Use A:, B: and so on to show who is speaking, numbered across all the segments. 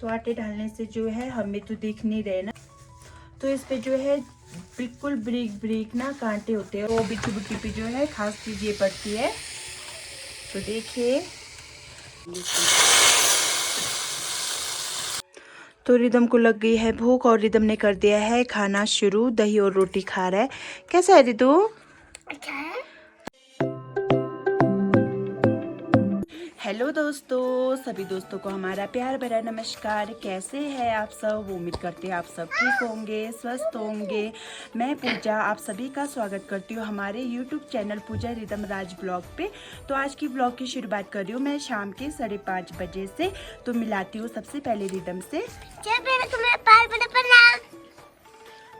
A: तो आटे डालने से जो है हमें तो दिख नहीं रहे ना, तो इस पे जो है बिल्कुल ब्रीक ब्रीक ना कांटे होते हैं। वो बिच्छू बुट्टी पे जो है खास चीज ये पड़ती है। तो देखिए, तो रिदम को लग गई है भूख और रिदम ने कर दिया है खाना शुरू। दही और रोटी खा रहा है। कैसा है रिदू?
B: अच्छा है।
A: हेलो दोस्तों, सभी दोस्तों को हमारा प्यार भरा नमस्कार। कैसे हैं आप सब? उम्मीद करते हैं आप सब ठीक होंगे, स्वस्थ होंगे। मैं पूजा आप सभी का स्वागत करती हूँ हमारे यूट्यूब चैनल पूजा रिदम राज ब्लॉग पे। तो आज की ब्लॉग की शुरुआत कर रही हूँ मैं शाम के 5:30 बजे से। तो मिलाती हूँ सबसे पहले रिदम से।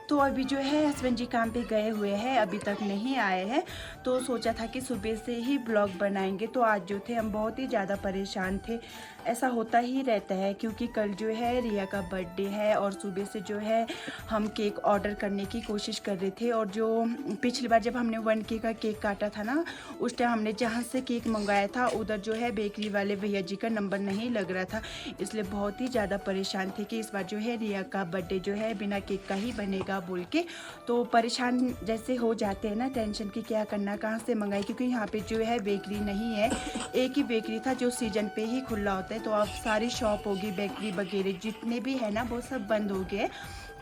A: तो अभी जो है हस्बैंड जी काम पे गए हुए हैं, अभी तक नहीं आए हैं। तो सोचा था कि सुबह से ही ब्लॉग बनाएंगे। तो आज जो थे हम बहुत ही ज़्यादा परेशान थे। ऐसा होता ही रहता है क्योंकि कल जो है रिया का बर्थडे है और सुबह से जो है हम केक ऑर्डर करने की कोशिश कर रहे थे। और जो पिछली बार जब हमने 1K का केक काटा था ना, उस टाइम हमने जहाँ से केक मंगाया था उधर जो है बेकरी वाले भैया जी का नंबर नहीं लग रहा था, इसलिए बहुत ही ज़्यादा परेशान थे कि इस बार जो है रिया का बर्थडे जो है बिना केक का ही बनेगा बोल के। तो परेशान जैसे हो जाते हैं ना, टेंशन की क्या करना, कहाँ से मंगाई, क्योंकि यहाँ पे जो है बेकरी नहीं है। एक ही बेकरी था जो सीजन पे ही खुला होता है। तो अब सारी शॉप होगी, बेकरी वगैरह जितने भी है ना वो सब बंद हो गए।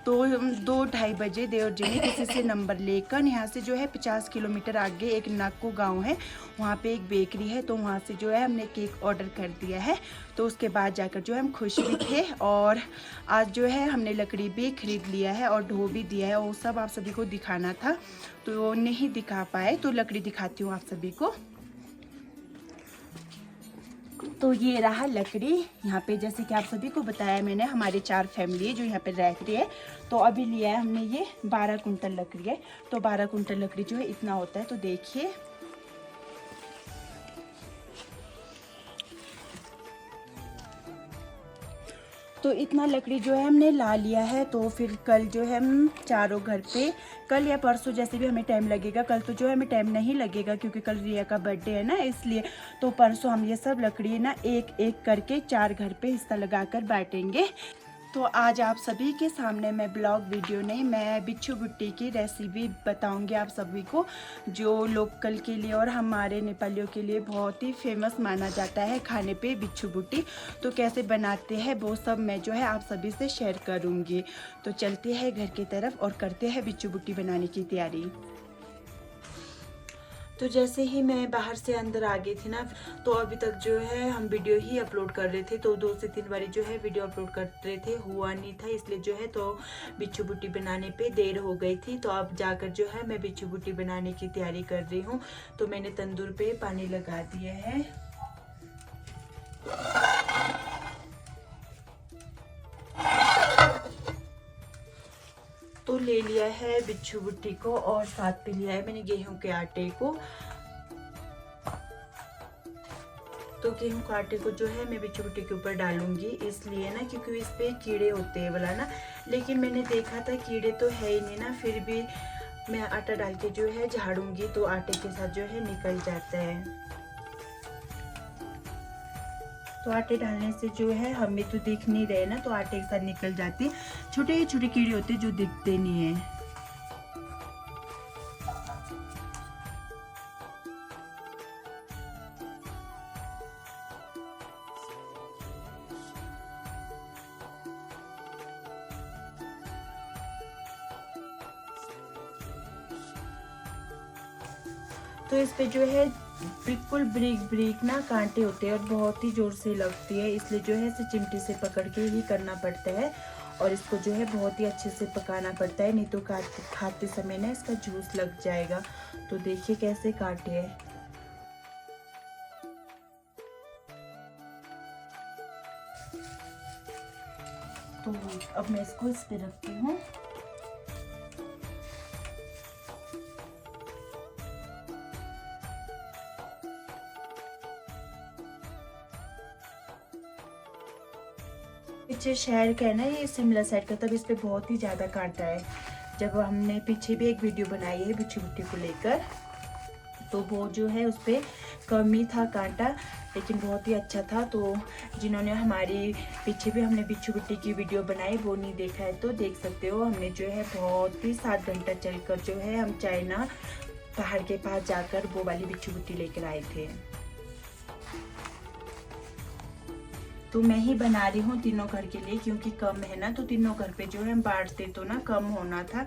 A: तो 2-2:30 बजे देवर जी ने किसी से नंबर लेकर यहाँ से जो है 50 किलोमीटर आगे एक नाको गांव है, वहाँ पे एक बेकरी है। तो वहाँ से जो है हमने केक ऑर्डर कर दिया है। तो उसके बाद जाकर जो है हम खुश भी थे। और आज जो है हमने लकड़ी भी खरीद लिया है और ढो भी दिया है। वो सब आप सभी को दिखाना था तो नहीं दिखा पाए, तो लकड़ी दिखाती हूँ आप सभी को। तो ये रहा लकड़ी। यहाँ पे जैसे कि आप सभी को बताया मैंने, हमारे 4 फैमिली है जो यहाँ पे रह रही है। तो अभी लिया है हमने ये 12 कुंटल लकड़ी है। तो 12 कुंटल लकड़ी जो है इतना होता है। तो देखिए, तो इतना लकड़ी जो है हमने ला लिया है। तो फिर कल जो है हम चारों घर पे, कल या परसों जैसे भी हमें टाइम लगेगा, कल तो जो है हमें टाइम नहीं लगेगा क्योंकि कल रिया का बर्थडे है ना, इसलिए। तो परसों हम ये सब लकड़ी ना एक एक करके 4 घर पे हिस्सा लगाकर बांटेंगे। तो आज आप सभी के सामने मैं ब्लॉग वीडियो नहीं, मैं बिच्छू बुट्टी की रेसिपी बताऊंगी आप सभी को, जो लोकल के लिए और हमारे नेपालियों के लिए बहुत ही फेमस माना जाता है खाने पे बिच्छू बुट्टी। तो कैसे बनाते हैं वो सब मैं जो है आप सभी से शेयर करूंगी। तो चलते हैं घर की तरफ और करते हैं बिच्छू बुट्टी बनाने की तैयारी। तो जैसे ही मैं बाहर से अंदर आ गई थी ना, तो अभी तक जो है हम वीडियो ही अपलोड कर रहे थे। तो 2 से 3 बारी जो है वीडियो अपलोड कर रहे थे, हुआ नहीं था, इसलिए जो है तो बिच्छू बुट्टी बनाने पे देर हो गई थी। तो अब जाकर जो है मैं बिच्छू बुट्टी बनाने की तैयारी कर रही हूँ। तो मैंने तंदूर पे पानी लगा दिया है। तो ले लिया है बिच्छू बुट्टी को और साथ पे लिया है मैंने गेहूं के आटे को। तो गेहूं के आटे को जो है मैं बिच्छू बुट्टी के ऊपर डालूंगी, इसलिए ना क्योंकि इस पे कीड़े होते हैं बोला ना, लेकिन मैंने देखा था कीड़े तो है ही नहीं ना, फिर भी मैं आटा डाल के जो है झाड़ूंगी तो आटे के साथ जो है निकल जाता है। तो आटे डालने से जो है हमें तो दिख नहीं रहे ना, तो आटे के साथ निकल जाती है। छोटे छोटे कीड़े होते हैं जो दिखते नहीं है। तो इस पे जो है बिल्कुल ब्रीक ब्रीक ना कांटे होते हैं और बहुत ही जोर से लगती है, इसलिए जो है इसे चिमटी से पकड़ के ही करना पड़ता है। और इसको जो है बहुत ही अच्छे से पकाना पड़ता है, नहीं तो खाते समय ना इसका जूस लग जाएगा। तो देखिए कैसे काटे हैं। तो अब मैं इसको इस पे रखती हूँ। पीछे शहर का है ना, ये शिमला साइड का, तब इस पे बहुत ही ज़्यादा कांटा है। जब हमने पीछे भी एक वीडियो बनाई है बिच्छू बुट्टी को लेकर, तो वो जो है उस पर कम ही था कांटा, लेकिन बहुत ही अच्छा था। तो जिन्होंने हमारी पीछे भी हमने बिच्छू बुट्टी की वीडियो बनाई, वो नहीं देखा है तो देख सकते हो। हमने जो है बहुत ही 7 घंटा चलकर जो है हम चाइना पहाड़ के पास जाकर वो वाली बिच्छू बुट्टी लेकर आए थे। तो मैं ही बना रही हूँ तीनों घर के लिए, क्योंकि कम है ना, तो तीनों घर पे जो है हम बांटते तो ना कम होना था,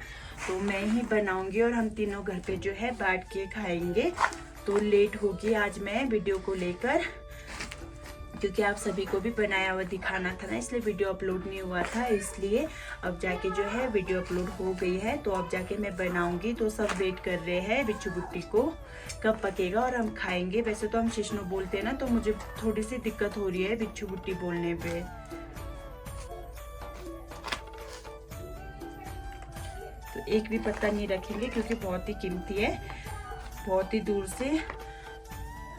A: तो मैं ही बनाऊंगी और हम तीनों घर पे जो है बांट के खाएंगे। तो लेट होगी आज मैं वीडियो को लेकर, क्योंकि आप सभी को भी बनाया हुआ दिखाना था ना, इसलिए वीडियो अपलोड नहीं हुआ था। इसलिए अब जाके जो है वीडियो अपलोड हो गई है, तो अब जाके मैं बनाऊंगी। तो सब वेट कर रहे हैं बिच्छू बुट्टी को कब पकेगा और हम खाएंगे। वैसे तो हम शिशनु बोलते हैं ना, तो मुझे थोड़ी सी दिक्कत हो रही है बिच्छू बुट्टी बोलने पे। तो एक भी पत्ता नहीं रखेंगे, क्योंकि बहुत ही कीमती है। बहुत ही दूर से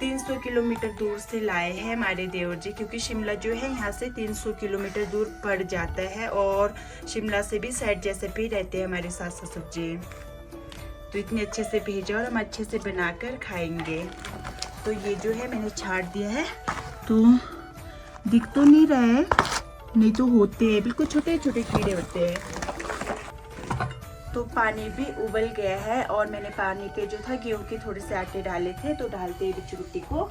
A: 300 किलोमीटर दूर से लाए हैं हमारे देवर जी, क्योंकि शिमला जो है यहाँ से 300 किलोमीटर दूर पड़ जाता है, और शिमला से भी साइड जैसे पे रहते हैं हमारे सास ससुर जी। तो इतने अच्छे से भेजा और हम अच्छे से बनाकर खाएंगे। तो ये जो है मैंने छाट दिया है, तो दिख तो नहीं रहा है, नहीं तो होते हैं बिल्कुल छोटे छोटे कीड़े होते हैं। तो पानी भी उबल गया है, और मैंने पानी पे जो था गेहूं के थोड़े से आटे डाले थे, तो डालते हैं बिच्छू बुट्टी को।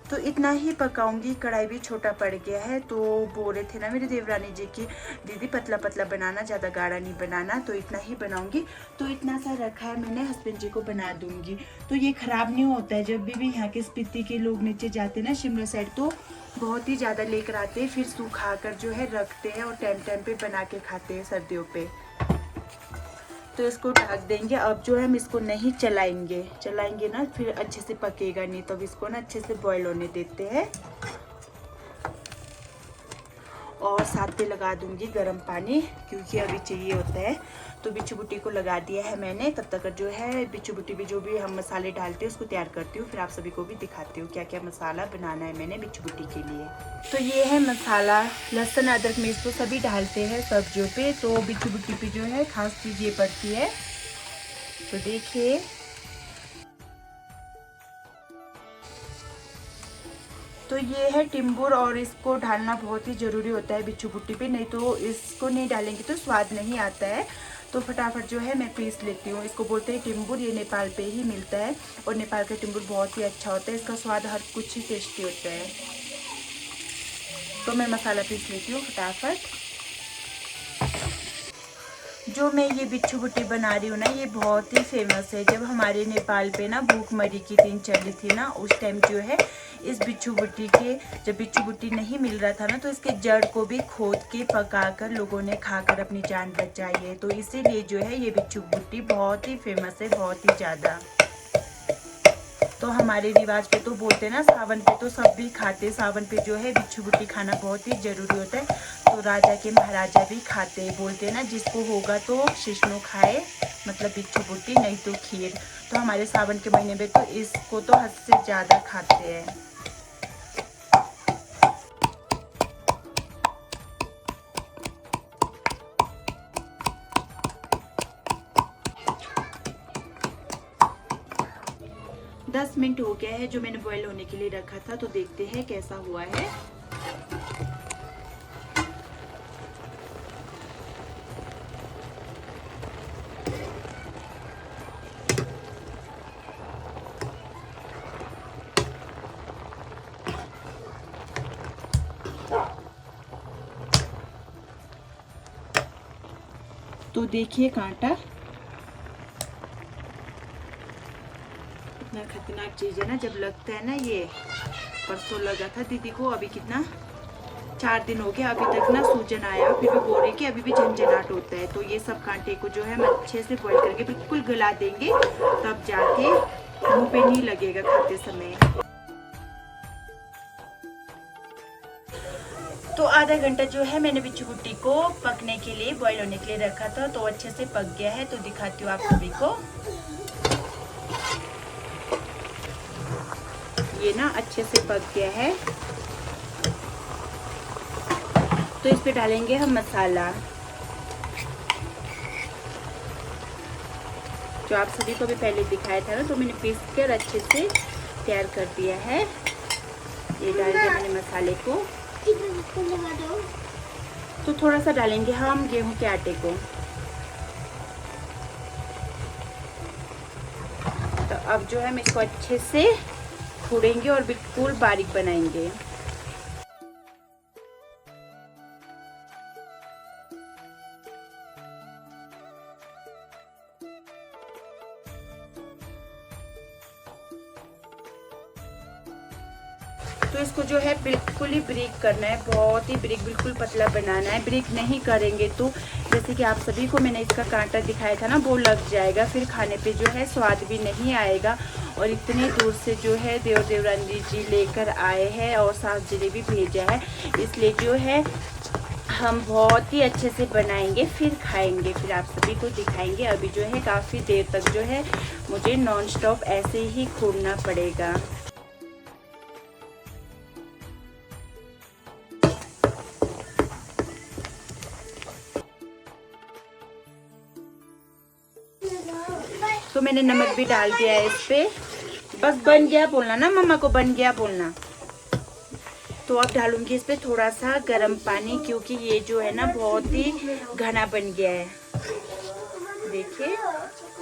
A: तो इतना ही पकाऊंगी, कढ़ाई भी छोटा पड़ गया है। तो बोल रहे थे ना मेरे देवरानी जी की, दीदी पतला पतला बनाना, ज़्यादा गाढ़ा नहीं बनाना, तो इतना ही बनाऊंगी। तो इतना सा रखा है मैंने, हस्बैंड जी को बना दूंगी। तो ये ख़राब नहीं होता है। जब भी यहाँ के स्पीति के लोग नीचे जाते हैं ना शिमला साइड, तो बहुत ही ज़्यादा लेकर आते हैं, फिर सुखा कर जो है रखते हैं और टाइम टाइम पर बना के खाते हैं सर्दियों पर। तो इसको ढक देंगे। अब जो है हम इसको नहीं चलाएंगे ना, फिर अच्छे से पकेगा नहीं। तो अब इसको ना अच्छे से बॉईल होने देते हैं, और साथ पे लगा दूंगी गर्म पानी, क्योंकि अभी चाहिए होता है। तो बिच्छू बुट्टी को लगा दिया है मैंने। तब तक जो है बिच्छू बुट्टी भी जो भी हम मसाले डालते हैं उसको तैयार करती हूँ, फिर आप सभी को भी दिखाती हूँ क्या क्या मसाला बनाना है मैंने बिच्छू बुट्टी के लिए। तो ये है मसाला, लहसुन अदरक मिर्च तो सभी डालते हैं सब्जियों पे, तो बिच्छू बुट्टी पे जो है खास चीज़ ये पड़ती है। तो देखिए, तो ये है टिम्बुर, और इसको डालना बहुत ही ज़रूरी होता है बिच्छू बुट्टी पे, नहीं तो इसको नहीं डालेंगे तो स्वाद नहीं आता है। तो फटाफट जो है मैं पीस लेती हूँ। इसको बोलते हैं टिम्बुर, ये नेपाल पे ही मिलता है, और नेपाल का टिम्बुर बहुत ही अच्छा होता है, इसका स्वाद हर कुछ ही टेस्टी होता है। तो मैं मसाला पीस लेती हूँ फटाफट। जो मैं ये बिच्छू बुट्टी बना रही हूँ ना, ये बहुत ही फेमस है। जब हमारे नेपाल पे ना भूखमरी की दिन चली थी ना, उस टाइम जो है इस बिच्छू बुट्टी के, जब बिच्छू बुट्टी नहीं मिल रहा था ना, तो इसके जड़ को भी खोद के पकाकर लोगों ने खाकर अपनी जान बचाई है। तो इसीलिए जो है ये बिच्छू बुट्टी बहुत ही फेमस है, बहुत ही ज़्यादा। तो हमारे रिवाज पे तो बोलते हैं ना, सावन पे तो सब भी खाते, सावन पे जो है बिच्छू बुट्टी खाना बहुत ही ज़रूरी होता है। तो राजा के महाराजा भी खाते हैं, बोलते हैं ना जिसको होगा तो शिशनु खाए, मतलब बिच्छू बुट्टी, नहीं तो खीर। तो हमारे सावन के महीने में तो इसको तो हद से ज़्यादा खाते हैं। दस मिनट हो गया है जो मैंने बॉईल होने के लिए रखा था, तो देखते हैं कैसा हुआ है। तो देखिए कांटा, इतना खतरनाक चीज़ है ना, जब लगता है ना, ये परसों लगा था दीदी को, अभी कितना 4 दिन हो गया, अभी तक ना सूजन आया, फिर भी बोल रहे कि अभी भी झंझनाट होता है। तो ये सब कांटे को जो है हम अच्छे से बॉईल करके बिल्कुल गला देंगे, तब जाके मुंह पे नहीं लगेगा खाते समय। तो आधा घंटा जो है मैंने बिच्छू बुट्टी को पकने के लिए, बॉईल होने के लिए रखा था, तो अच्छे से पक गया है। तो दिखाती हूँ आप सभी को, ये ना अच्छे से पक गया है। तो इस पे डालेंगे हम मसाला, जो आप सभी को भी पहले दिखाया था ना, तो मैंने पीस कर अच्छे से तैयार कर दिया है। ये डाल दिया मैंने मसाले को। तो थोड़ा सा डालेंगे हम गेहूं के आटे को। तो अब जो है हम इसको अच्छे से कूटेंगे और बिल्कुल बारीक बनाएंगे। तो इसको जो है बिल्कुल ही ब्रेक करना है, बहुत ही ब्रेक, बिल्कुल पतला बनाना है। ब्रेक नहीं करेंगे तो जैसे कि आप सभी को मैंने इसका कांटा दिखाया था ना, वो लग जाएगा, फिर खाने पे जो है स्वाद भी नहीं आएगा। और इतनी दूर से जो है देवरानी जी लेकर आए हैं और सास जी ने भी भेजा है, इसलिए जो है हम बहुत ही अच्छे से बनाएंगे, फिर खाएंगे, फिर आप सभी को दिखाएंगे। अभी जो है काफ़ी देर तक जो है मुझे नॉन स्टॉप ऐसे ही कूटना पड़ेगा। तो मैंने नमक भी डाल दिया है इस पे। बस बन गया बोलना ना, मम्मा को बन गया बोलना। तो अब डालूंगी इस पे थोड़ा सा गर्म पानी, क्योंकि ये जो है ना बहुत ही घना बन गया है, देखिए।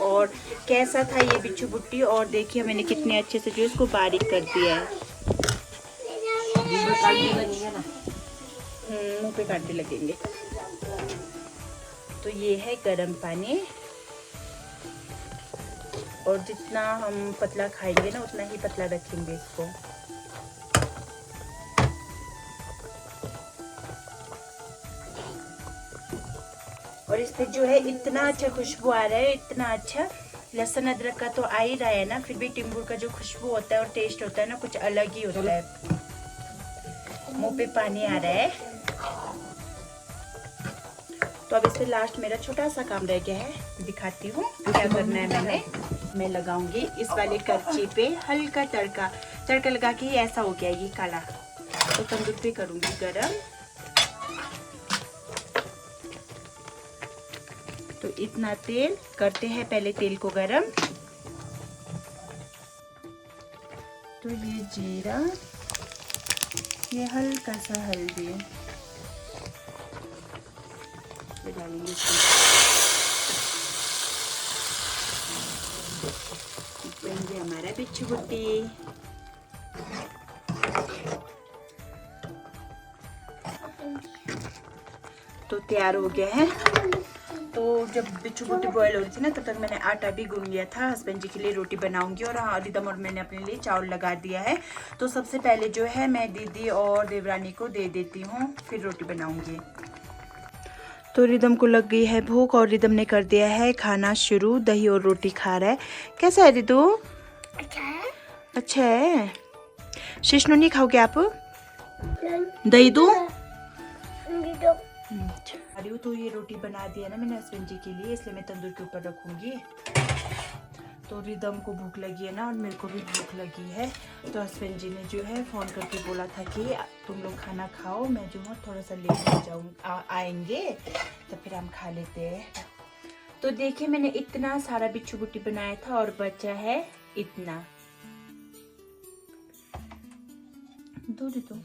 A: और कैसा था ये बिच्छू बुट्टी, और देखिए मैंने कितने अच्छे से जो इसको बारीक कर दिया है। मुंह पे कांटे लगेंगे। तो ये है गर्म पानी, और जितना हम पतला खाएंगे ना उतना ही पतला रखेंगे इसको। और इससे जो है इतना अच्छा खुशबू आ रहा है, इतना अच्छा। लहसुन अदरक का तो आ ही रहा है ना, फिर भी टिम्बुर का जो खुशबू होता है और टेस्ट होता है ना, कुछ अलग ही होता है। मुंह पे पानी आ रहा है। तो अब इससे लास्ट मेरा छोटा सा काम रह गया है, दिखाती हूँ क्या करना है। मैं लगाऊंगी इस वाले करछी पे हल्का तड़का लगा के, ऐसा हो गया ये काला। तो तंदूर पे करूंगी गरम। तो इतना तेल करते हैं पहले, तेल को गरम। तो ये जीरा, ये हल्का सा हल्दी डालेंगे, बन गया हमारा बिच्छू बुट्टी। तो तैयार हो गया है। तो जब बिच्छू बुट्टी बॉयल हो रही थी ना, तब तक मैंने आटा भी गूंद लिया था। हस्बैंड जी के लिए रोटी बनाऊंगी, और हाँ रिदम और मैंने अपने लिए चावल लगा दिया है। तो सबसे पहले जो है मैं दीदी और देवरानी को दे देती हूँ, फिर रोटी बनाऊंगी। तो रिदम को लग गई है भूख, और रिदम ने कर दिया है खाना शुरू। दही और रोटी खा रहा है। कैसा है रिदू? अच्छा है। अच्छा है। शिष्णु नहीं खाओगे आप? दही दो। तो ये रोटी बना दिया ना मैंने हस्बैंड जी के लिए, इसलिए मैं तंदूर के ऊपर रखूंगी। तो रिदम को भूख लगी है ना, और मेरे को भी भूख लगी है। तो हस्बैंड जी ने जो है फ़ोन करके बोला था कि तुम लोग खाना खाओ, मैं जो हूँ थोड़ा सा लेट आएंगे, तो फिर हम खा लेते हैं। तो देखिए मैंने इतना सारा बिच्छू बुट्टी बनाया था, और बचा है इतना। दो दे दो,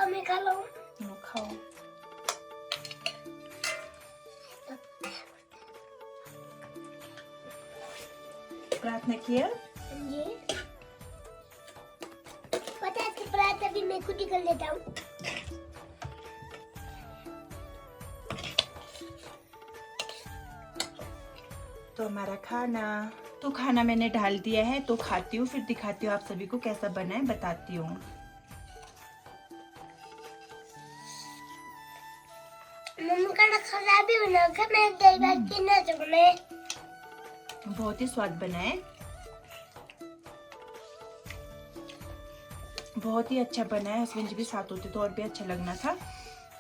A: मैं खा लूं। खाओ। प्रार्थना किया? ये पता है कि प्रार्थना भी मैं खुद ही कर लेता हूँ। तो हमारा खाना मैंने डाल दिया है। तो खाती हूँ, फिर दिखाती हूँ आप सभी को कैसा बना है, बताती हूँ। खराब ही बना, मैं दही भात की ना सकूं। बहुत ही स्वाद बना है, बहुत ही अच्छा बना है। हस्बैंड जी भी साथ होते तो और भी अच्छा लगना था।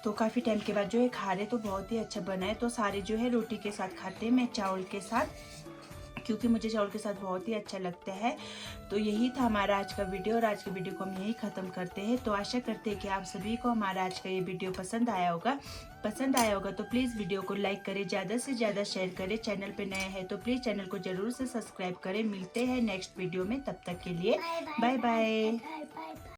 A: तो काफ़ी टाइम के बाद जो है खा रहे, तो बहुत ही अच्छा बना है। तो सारे जो है रोटी के साथ खाते हैं, मैं चावल के साथ, क्योंकि मुझे चावल के साथ बहुत ही अच्छा लगता है। तो यही था हमारा आज का वीडियो और आज के वीडियो को हम यही ख़त्म करते हैं। तो आशा करते हैं कि आप सभी को हमारा आज का ये वीडियो पसंद आया होगा। तो प्लीज़ वीडियो को लाइक करें, ज़्यादा से ज़्यादा शेयर करें। चैनल पे नए हैं तो प्लीज़ चैनल को ज़रूर से सब्सक्राइब करें। मिलते हैं नेक्स्ट वीडियो में, तब तक के लिए बाय बाय।